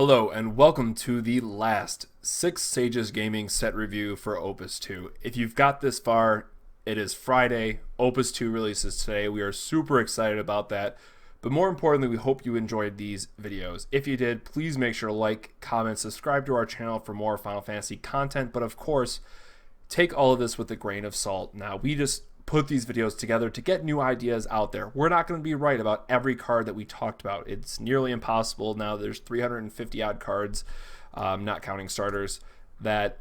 Hello and welcome to the last Six Sages Gaming set review for Opus 2. If you've got this far, it is Friday. Opus 2 releases today. We are super excited about that. But more importantly, we hope you enjoyed these videos. If you did, please make sure to like, comment, subscribe to our channel for more Final Fantasy content. But of course, take all of this with a grain of salt. Now, we just put these videos together to get new ideas out there. We're not going to be right about every card that we talked about. It's nearly impossible. Now there's 350 odd cards, not counting starters, that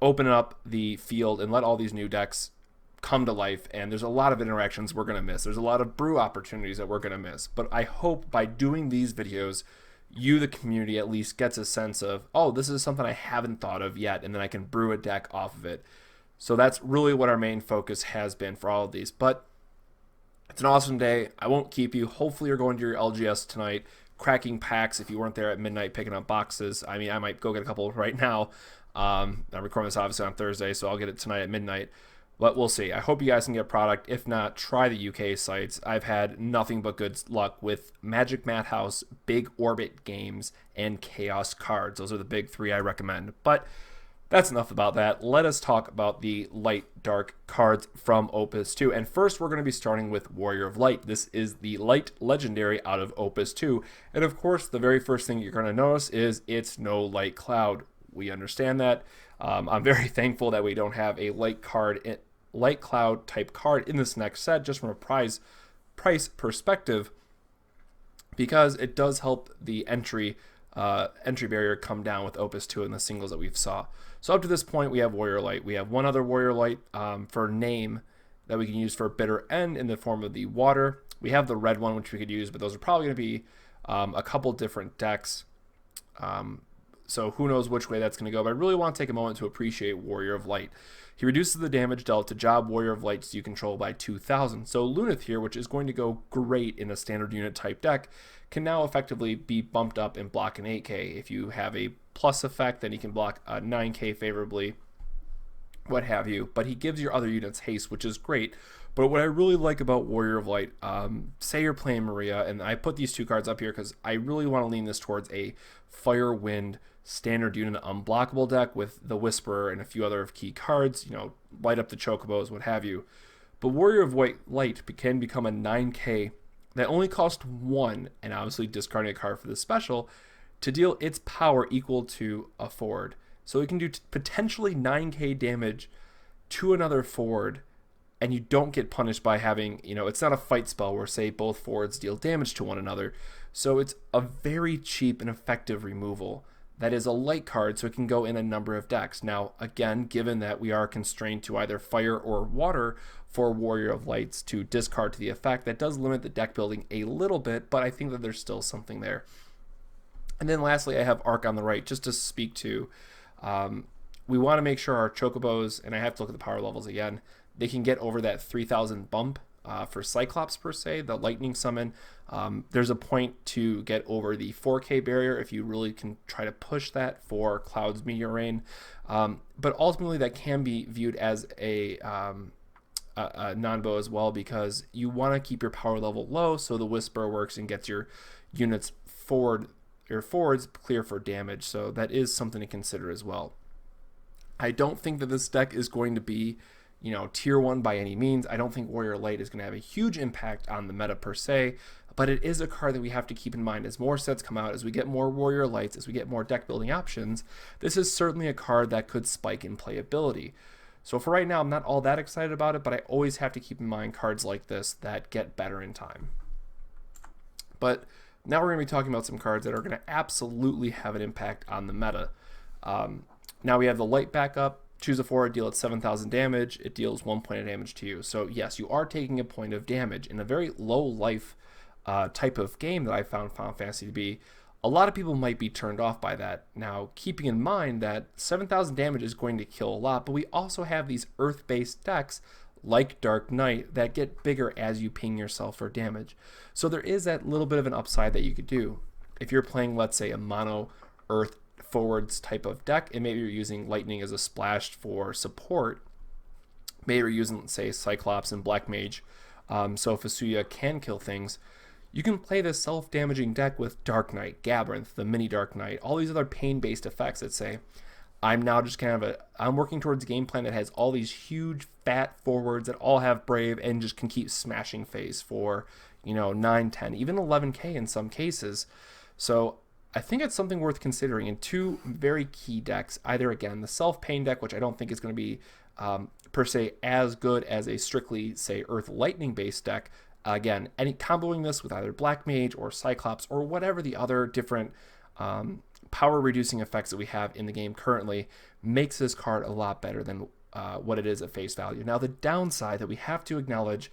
open up the field and let all these new decks come to life. And there's a lot of interactions we're going to miss. There's a lot of brew opportunities that we're going to miss. But I hope by doing these videos, you, the community, at least gets a sense of, oh, this is something I haven't thought of yet, and then I can brew a deck off of it. So that's really what our main focus has been for all of these. But it's an awesome day. I won't keep you. Hopefully you're going to your LGS tonight, cracking packs if you weren't there at midnight picking up boxes. I mean, I might go get a couple right now. I'm recording this obviously on Thursday, so I'll get it tonight at midnight. But we'll see. I hope you guys can get product. If not, try the UK sites. I've had nothing but good luck with Magic Madhouse, Big Orbit Games, and Chaos Cards. Those are the big three I recommend. But that's enough about that. Let us talk about the light dark cards from Opus 2. And first, we're going to be starting with Warrior of Light. This is the light legendary out of Opus 2. And of course, the very first thing you're going to notice is it's no light cloud. We understand that. I'm very thankful that we don't have a light cloud type card in this next set, just from a price perspective, because it does help the entry barrier come down with Opus 2 and the singles that we've saw. So up to this point, we have Warrior Light. We have one other Warrior Light for name that we can use for Bitter End in the form of the water. We have the red one, which we could use, but those are probably going to be a couple different decks. So who knows which way that's going to go, but I really want to take a moment to appreciate Warrior of Light. He reduces the damage dealt to job Warrior of Lights you control by 2,000. So Lunith here, which is going to go great in a standard unit type deck, can now effectively be bumped up and block an 8k. If you have a plus effect, then he can block a 9k favorably, what have you. But he gives your other units haste, which is great. But what I really like about Warrior of Light, say you're playing Maria, and I put these two cards up here because I really want to lean this towards a Fire Wind standard unit unblockable deck with the Whisperer and a few other key cards, you know, light up the Chocobos, what have you. But Warrior of Light can become a 9k that only cost 1, and obviously discarding a card for the special, to deal its power equal to a forward. So it can do potentially 9k damage to another forward, and you don't get punished by having, you know, it's not a fight spell where, say, both forwards deal damage to one another. So it's a very cheap and effective removal. That is a light card, so it can go in a number of decks. Now, again, given that we are constrained to either fire or water for Warrior of Lights to discard to the effect, that does limit the deck building a little bit, but I think that there's still something there. And then lastly, I have Arc on the right, just to speak to, we want to make sure our Chocobos, and I have to look at the power levels again, they can get over that 3,000 bump. For Cyclops per se, the lightning summon, there's a point to get over the 4k barrier if you really can try to push that for Cloud's Meteor Rain. But ultimately that can be viewed as a non-bow as well, because you want to keep your power level low so the Whisper works and gets your units forwards clear for damage. So that is something to consider as well. I don't think that this deck is going to be, you know, tier 1 by any means. I don't think Warrior Light is going to have a huge impact on the meta per se, but it is a card that we have to keep in mind as more sets come out, as we get more Warrior Lights, as we get more deck building options. This is certainly a card that could spike in playability. So for right now, I'm not all that excited about it, but I always have to keep in mind cards like this that get better in time. But now we're going to be talking about some cards that are going to absolutely have an impact on the meta. Now we have the Light backup. Choose a forward, deal at 7,000 damage. It deals 1 point of damage to you. So yes, you are taking a point of damage in a very low life type of game that I found Final Fantasy to be. A lot of people might be turned off by that. Now, keeping in mind that 7,000 damage is going to kill a lot, but we also have these earth-based decks like Dark Knight that get bigger as you ping yourself for damage. So there is that little bit of an upside that you could do. If you're playing, let's say, a mono earth forwards type of deck, and maybe you're using lightning as a splash for support, maybe you're using, say, Cyclops and Black Mage, so Fusuya can kill things, You can play this self-damaging deck with Dark Knight, Gabbrinth, the mini Dark Knight, all these other pain-based effects that say, I'm now just I'm working towards a game plan that has all these huge fat forwards that all have Brave and just can keep smashing face for, 9, 10, even 11k in some cases. So I think it's something worth considering in two very key decks. Either, again, the self-pain deck, which I don't think is going to be per se as good as a strictly, say, Earth Lightning based deck. Again, any comboing this with either Black Mage or Cyclops or whatever the other different power reducing effects that we have in the game currently makes this card a lot better than what it is at face value. Now, the downside that we have to acknowledge,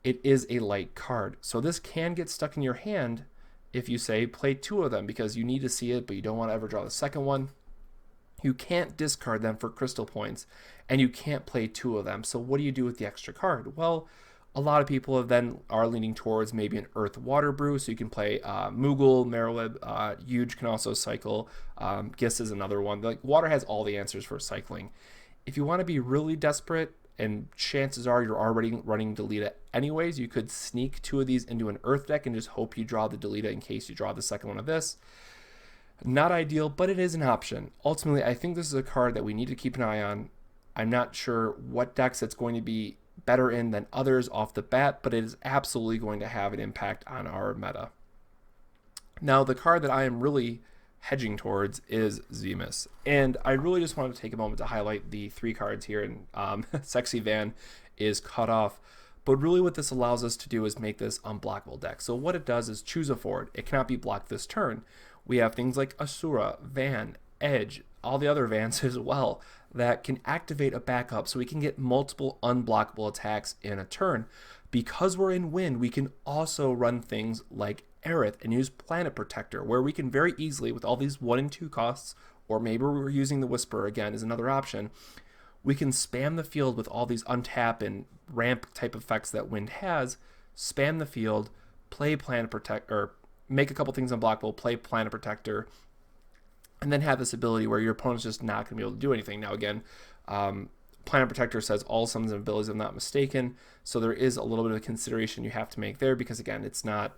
it is a light card. So this can get stuck in your hand if you say play two of them because you need to see it, but you don't want to ever draw the second one. You can't discard them for crystal points, and you can't play two of them. So what do you do with the extra card? Well, a lot of people then are leaning towards maybe an Earth Water Brew, so you can play Moogle, Maroweb, Huge can also cycle. Giss is another one. Like, water has all the answers for cycling. If you want to be really desperate, and chances are you're already running Delita anyways, you could sneak two of these into an Earth deck and just hope you draw the Delita in case you draw the second one of this. Not ideal, but it is an option. Ultimately, I think this is a card that we need to keep an eye on. I'm not sure what decks it's going to be better in than others off the bat, but it is absolutely going to have an impact on our meta. Now, the card that I am really hedging towards is Zemas, and I really just want to take a moment to highlight the three cards here, and Sexy Van is cut off, but really what this allows us to do is make this unblockable deck. So what it does is choose a forward. It cannot be blocked this turn. We have things like Asura, Van, Edge, all the other Vans as well, that can activate a backup so we can get multiple unblockable attacks in a turn. Because we're in Wind, we can also run things like Aerith and use Planet Protector, where we can very easily, with all these 1 and 2 costs, or maybe we're using the Whisper again is another option, we can spam the field with all these untap and ramp type effects that Wind has, spam the field, play Planet Protector, or make a couple things unblockable, play Planet Protector, and then have this ability where your opponent's just not going to be able to do anything. Now, again, Planet Protector says all summons and abilities, if I'm not mistaken, so there is a little bit of a consideration you have to make there because, again, it's not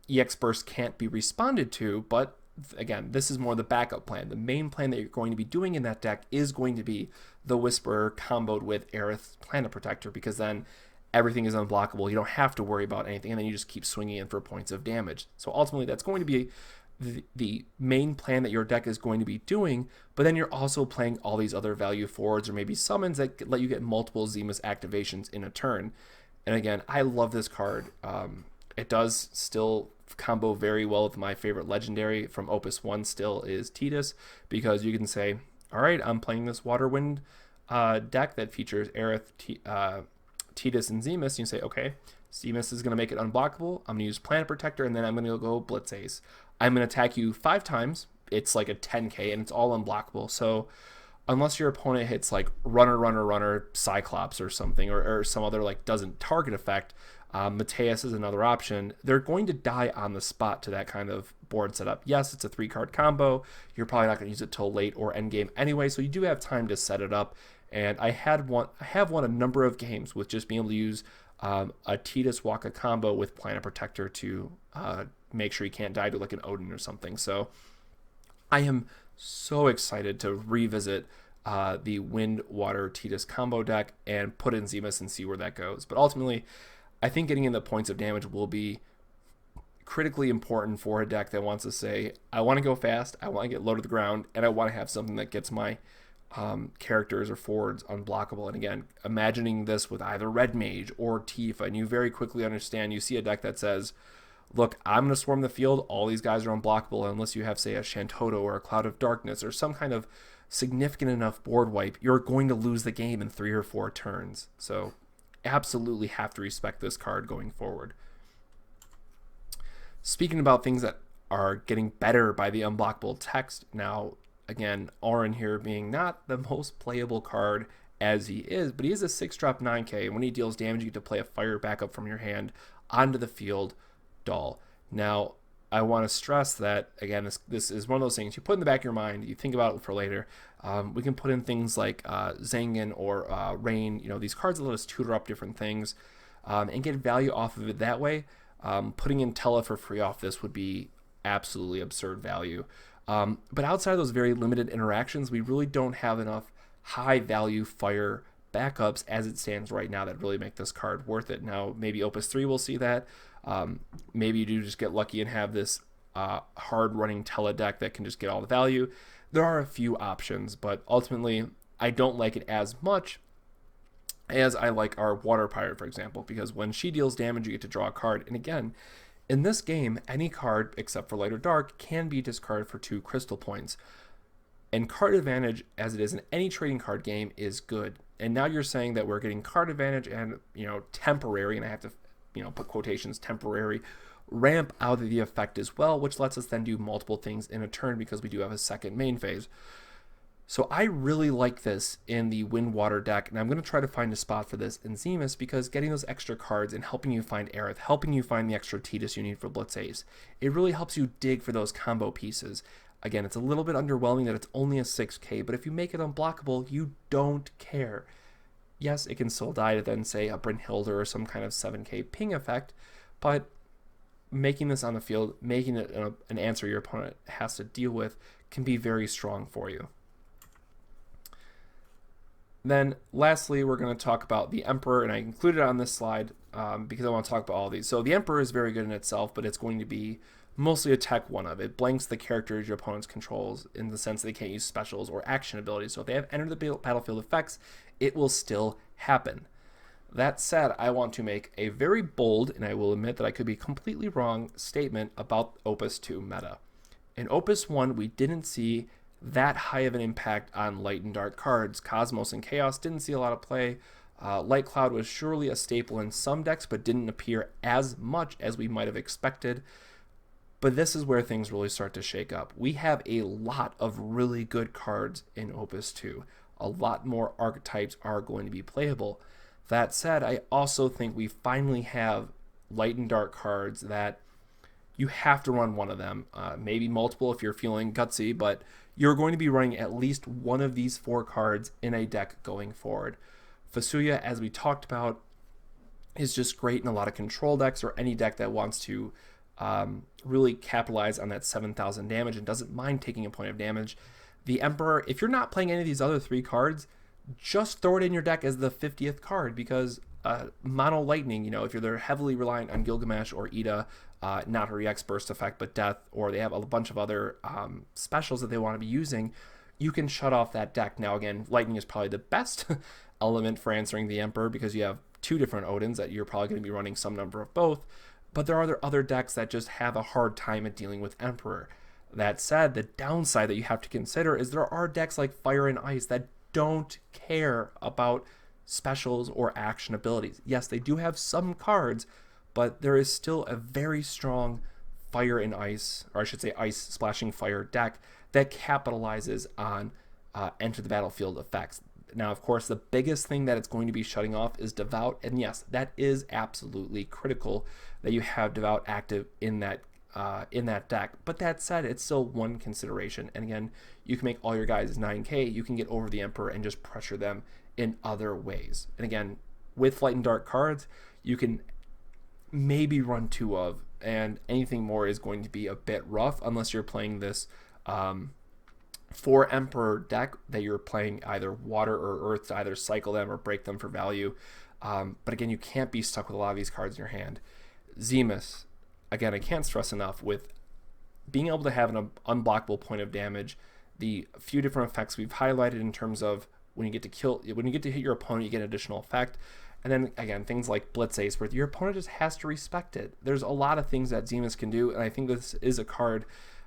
EX Burst can't be responded to, but again, this is more the backup plan. The main plan that you're going to be doing in that deck is going to be the Whisperer comboed with Aerith Planet Protector, because then everything is unblockable. You don't have to worry about anything, and then you just keep swinging in for points of damage. So ultimately, that's going to be the main plan that your deck is going to be doing, but then you're also playing all these other value forwards or maybe summons that let you get multiple Zemas activations in a turn. And again, I love this card. It does still combo very well with my favorite legendary from Opus 1 still is Tidus, because you can say, all right, I'm playing this Water Wind deck that features Aerith, Tidus, and Zemas. And you say, okay, Zemas is going to make it unblockable. I'm going to use Planet Protector, and then I'm going to go Blitz Ace. I'm going to attack you 5 times. It's like a 10k, and it's all unblockable. So unless your opponent hits like Runner, Cyclops or something, or some other like doesn't target effect, Mateus is another option. They're going to die on the spot to that kind of board setup. Yes, it's a 3-card combo. You're probably not going to use it till late or end game anyway, so you do have time to set it up. And I have won a number of games with just being able to use a Tidus Waka combo with Planet Protector to make sure you can't die to like an Odin or something. So I am so excited to revisit the Wind Water Tidus combo deck and put in Zemas and see where that goes. But ultimately, I think getting in the points of damage will be critically important for a deck that wants to say, I want to go fast, I want to get low to the ground, and I want to have something that gets my characters or forwards unblockable. And again, imagining this with either Red Mage or Tifa, and you very quickly understand, you see a deck that says, look, I'm going to swarm the field, all these guys are unblockable unless you have, say, a Shantoto or a Cloud of Darkness or some kind of significant enough board wipe, you're going to lose the game in 3 or 4 turns. So absolutely have to respect this card going forward. Speaking about things that are getting better by the unblockable text, now, again, Auron here being not the most playable card as he is, but he is a 6-drop 9k, and when he deals damage, you get to play a fire backup from your hand onto the field, Doll. Now, I want to stress that, again, this is one of those things you put in the back of your mind, you think about it for later. We can put in things like Zangan or Rain, these cards that let us tutor up different things and get value off of it that way. Putting in Tela for free off this would be absolutely absurd value. But outside of those very limited interactions, we really don't have enough high value fire backups as it stands right now that really make this card worth it. Now, maybe Opus 3 will see that. Maybe you do just get lucky and have this hard running Tela deck that can just get all the value. There are a few options, but ultimately I don't like it as much as I like our Water Pirate, for example, because when she deals damage, you get to draw a card. And again, in this game, any card except for Light or Dark can be discarded for 2 crystal points. And card advantage, as it is in any trading card game, is good. And now you're saying that we're getting card advantage and, temporary, and I have to, put quotations, temporary, ramp out of the effect as well, which lets us then do multiple things in a turn because we do have a second main phase. So I really like this in the Wind Water deck, and I'm going to try to find a spot for this in Zemas because getting those extra cards and helping you find Aerith, helping you find the extra Tidus you need for Blitz Ace, it really helps you dig for those combo pieces. Again, it's a little bit underwhelming that it's only a 6k, but if you make it unblockable, you don't care. Yes, it can still die to then say a Brynhilde or some kind of 7k ping effect, but making this on the field, making it an answer your opponent has to deal with, can be very strong for you. Then lastly, we're going to talk about the Emperor, and I included it on this slide because I want to talk about all these. So the Emperor is very good in itself, but it's going to be mostly a tech one of. It blanks the characters your opponents controls in the sense that they can't use specials or action abilities. So if they have entered the battlefield effects, it will still happen. That said, I want to make a very bold, and I will admit that I could be completely wrong, statement about Opus 2 meta. In Opus 1, we didn't see that high of an impact on Light and Dark cards. Cosmos and Chaos didn't see a lot of play. Light Cloud was surely a staple in some decks, but didn't appear as much as we might have expected. But this is where things really start to shake up. We have a lot of really good cards in Opus 2. A lot more archetypes are going to be playable. That said, I also think we finally have Light and Dark cards that you have to run one of them, maybe multiple if you're feeling gutsy, but you're going to be running at least one of these 4 cards in a deck going forward. Fusuya, as we talked about, is just great in a lot of control decks or any deck that wants to really capitalize on that 7,000 damage and doesn't mind taking a point of damage. The Emperor, if you're not playing any of these other 3 cards, just throw it in your deck as the 50th card because Mono Lightning, if you're heavily reliant on Gilgamesh or Ida, not her EX burst effect, but death, or they have a bunch of other specials that they want to be using, you can shut off that deck. Now, again, Lightning is probably the best element for answering the Emperor because you have 2 different Odins that you're probably going to be running some number of both, but there are other decks that just have a hard time at dealing with Emperor. That said, the downside that you have to consider is there are decks like Fire and Ice that don't care about specials or action abilities. Yes, they do have some cards, but there is still a very strong Fire and Ice, or I should say Ice Splashing Fire deck that capitalizes on enter the battlefield effects. Now, of course, the biggest thing that it's going to be shutting off is Devout, and yes, that is absolutely critical that you have Devout active in that deck. But that said, it's still one consideration. And again, you can make all your guys 9k, you can get over the Emperor and just pressure them in other ways. And again, with Light and Dark cards, you can maybe run 2 of, and anything more is going to be a bit rough unless you're playing this 4 Emperor deck that you're playing either Water or Earth to either cycle them or break them for value. But again, you can't be stuck with a lot of these cards in your hand. Zemas, again, I can't stress enough with being able to have an unblockable point of damage, the few different effects we've highlighted in terms of when you get to hit your opponent, you get an additional effect. And then again, things like Blitz Ace, where your opponent just has to respect it. There's a lot of things that Zemas can do, and I think this is a card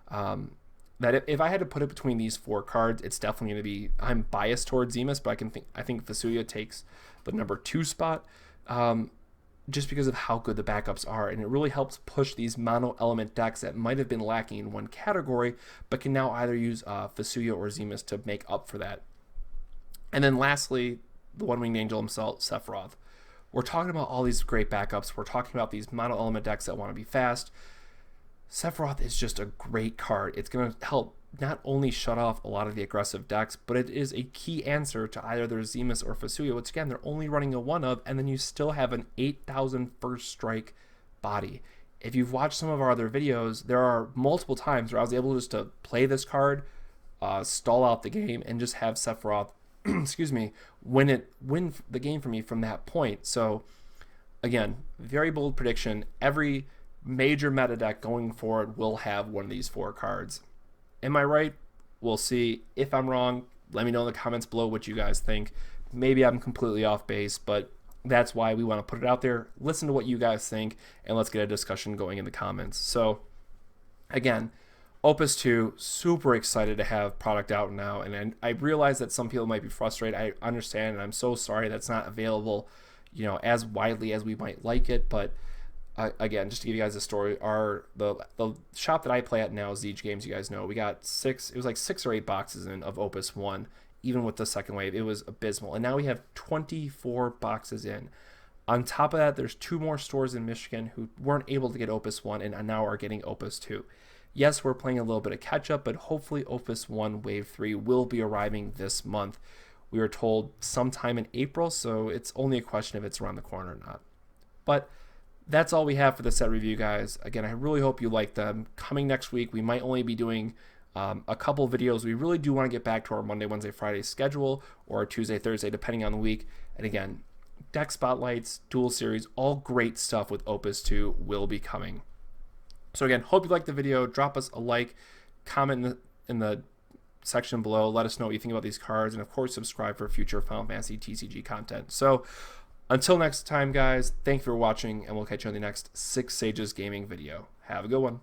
that if I had to put it between these 4 cards, it's definitely going to be. I'm biased towards Zemas, but I think Fusuya takes the number 2 spot, just because of how good the backups are, and it really helps push these mono element decks that might have been lacking in one category, but can now either use Fusuya or Zemas to make up for that. And then lastly, the One-Winged Angel himself, Sephiroth. We're talking about all these great backups. We're talking about these mono element decks that want to be fast. Sephiroth is just a great card. It's going to help not only shut off a lot of the aggressive decks, but it is a key answer to either their Zemas or Fusuya, which again, they're only running a 1 of, and then you still have an 8,000 first strike body. if you've watched some of our other videos, there are multiple times where I was able just to play this card, stall out the game, and just have Sephiroth, excuse me, win the game for me from that point. So again, very bold prediction. Every major meta deck going forward will have one of these 4 cards. Am I right? We'll see. If I'm wrong, let me know in the comments below what you guys think. Maybe I'm completely off base, but that's why we want to put it out there. Listen to what you guys think, and let's get a discussion going in the comments. So again, Opus 2, super excited to have product out now, and I realize that some people might be frustrated. I understand, and I'm so sorry that's not available, as widely as we might like it. But again, just to give you guys a story, the shop that I play at now, Zeech Games, you guys know, we got 6 or 8 boxes in of Opus 1. Even with the second wave, it was abysmal. And now we have 24 boxes in. On top of that, there's 2 more stores in Michigan who weren't able to get Opus 1 and now are getting Opus 2. Yes, we're playing a little bit of catch up, but hopefully Opus 1 Wave 3 will be arriving this month. We were told sometime in April, so it's only a question if it's around the corner or not. But that's all we have for the set review, guys. Again, I really hope you like them. Coming next week, we might only be doing a couple videos. We really do want to get back to our Monday, Wednesday, Friday schedule, or Tuesday, Thursday, depending on the week. And again, deck spotlights, dual series, all great stuff with Opus 2 will be coming. So again, hope you liked the video. Drop us a like, comment in the section below. Let us know what you think about these cards, and of course, subscribe for future Final Fantasy TCG content. So until next time, guys, thank you for watching, and we'll catch you on the next 6 Sages Gaming video. Have a good one.